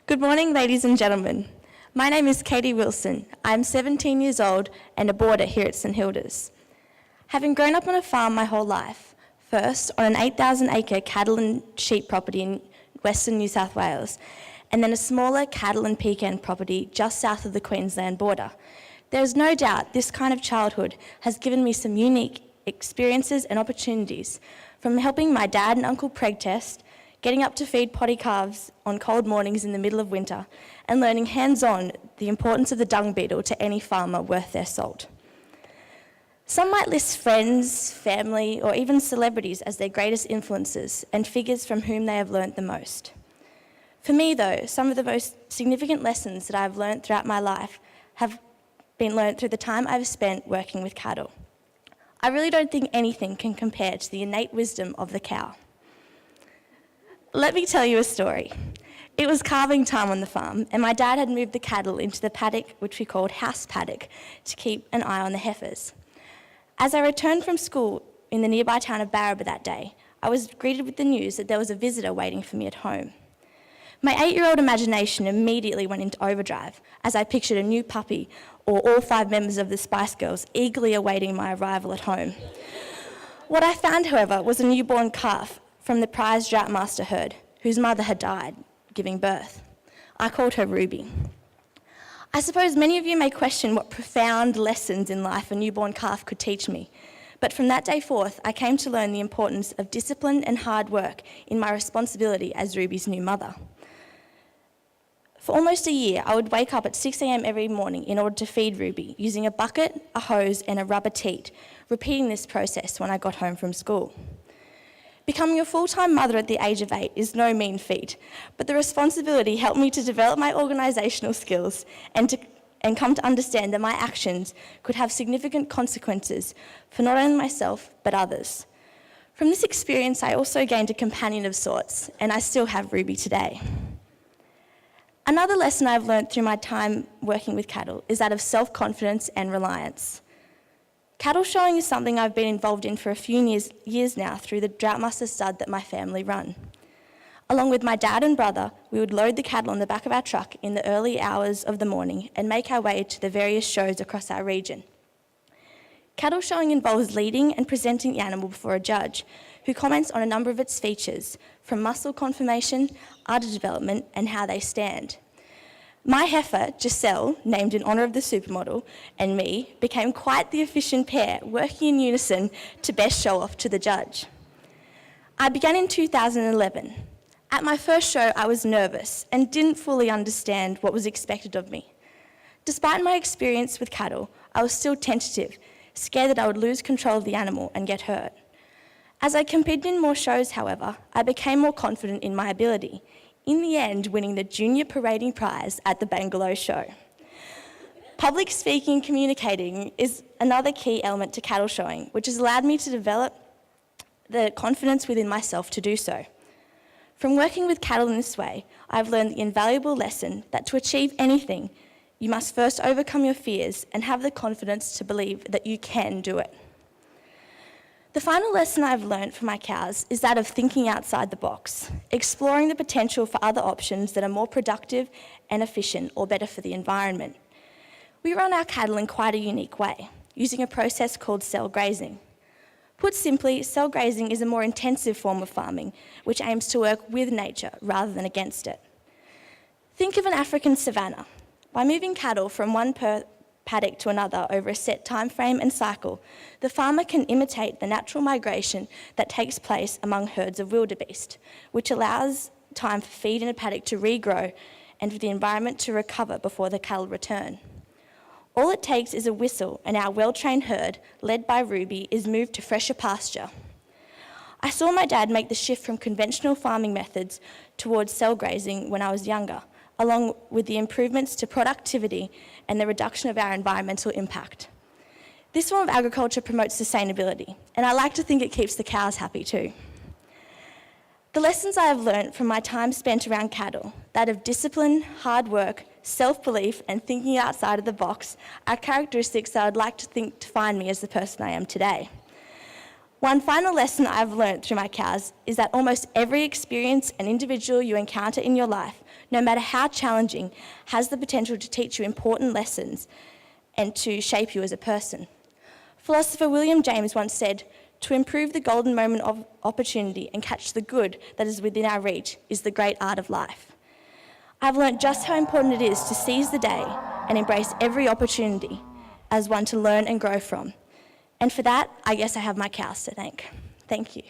Good morning, ladies and gentlemen. My name is Katie Wilson. I'm 17 years old and a boarder here at St Hilda's. Having grown up on a farm my whole life, first on an 8,000-acre cattle and sheep property in Western New South Wales, and then a smaller cattle and pecan property just south of the Queensland border, there is no doubt this kind of childhood has given me some unique experiences and opportunities, from helping my dad and uncle preg test, getting up to feed potty calves on cold mornings in the middle of winter, and learning hands-on the importance of the dung beetle to any farmer worth their salt. Some might list friends, family, or even celebrities as their greatest influences and figures from whom they have learnt the most. For me, though, some of the most significant lessons that I've learnt throughout my life have been learnt through the time I've spent working with cattle. I really don't think anything can compare to the innate wisdom of the cow. Let me tell you a story. It was calving time on the farm, and my dad had moved the cattle into the paddock, which we called house paddock, to keep an eye on the heifers. As I returned from school in the nearby town of Barraba that day, I was greeted with the news that there was a visitor waiting for me at home. My 8-year-old imagination immediately went into overdrive as I pictured a new puppy or all 5 members of the Spice Girls eagerly awaiting my arrival at home. What I found, however, was a newborn calf from the prized Droughtmaster herd, whose mother had died giving birth. I called her Ruby. I suppose many of you may question what profound lessons in life a newborn calf could teach me, but from that day forth, I came to learn the importance of discipline and hard work in my responsibility as Ruby's new mother. For almost a year, I would wake up at 6 a.m. every morning in order to feed Ruby, using a bucket, a hose, and a rubber teat, repeating this process when I got home from school. Becoming a full-time mother at the age of 8 is no mean feat, but the responsibility helped me to develop my organisational skills and come to understand that my actions could have significant consequences for not only myself, but others. From this experience, I also gained a companion of sorts, and I still have Ruby today. Another lesson I've learned through my time working with cattle is that of self-confidence and reliance. Cattle showing is something I've been involved in for a few years now through the Droughtmaster stud that my family run. Along with my dad and brother, we would load the cattle on the back of our truck in the early hours of the morning and make our way to the various shows across our region. Cattle showing involves leading and presenting the animal before a judge, who comments on a number of its features, from muscle conformation, udder development, and how they stand. My heifer, Giselle, named in honour of the supermodel, and me became quite the efficient pair, working in unison to best show off to the judge. I began in 2011. At my first show, I was nervous and didn't fully understand what was expected of me. Despite my experience with cattle, I was still tentative, scared that I would lose control of the animal and get hurt. As I competed in more shows, however, I became more confident in my ability, in the end winning the junior parading prize at the Bangalow show. Public speaking and communicating is another key element to cattle showing, which has allowed me to develop the confidence within myself to do so. From working with cattle in this way, I've learned the invaluable lesson that to achieve anything, you must first overcome your fears and have the confidence to believe that you can do it. The final lesson I've learned from my cows is that of thinking outside the box, exploring the potential for other options that are more productive and efficient or better for the environment. We run our cattle in quite a unique way, using a process called cell grazing. Put simply, cell grazing is a more intensive form of farming, which aims to work with nature rather than against it. Think of an African savanna. By moving cattle from one paddock to another over a set time frame and cycle, the farmer can imitate the natural migration that takes place among herds of wildebeest, which allows time for feed in a paddock to regrow and for the environment to recover before the cattle return. All it takes is a whistle and our well-trained herd, led by Ruby, is moved to fresher pasture. I saw my dad make the shift from conventional farming methods towards cell grazing when I was younger, along with the improvements to productivity and the reduction of our environmental impact. This form of agriculture promotes sustainability, and I like to think it keeps the cows happy too. The lessons I have learnt from my time spent around cattle, that of discipline, hard work, self-belief, and thinking outside of the box, are characteristics that I'd like to think define me as the person I am today. One final lesson I've learned through my cows is that almost every experience and individual you encounter in your life, no matter how challenging, has the potential to teach you important lessons and to shape you as a person. Philosopher William James once said, "To improve the golden moment of opportunity and catch the good that is within our reach is the great art of life." I've learnt just how important it is to seize the day and embrace every opportunity as one to learn and grow from. And for that, I guess I have my cows to thank. Thank you.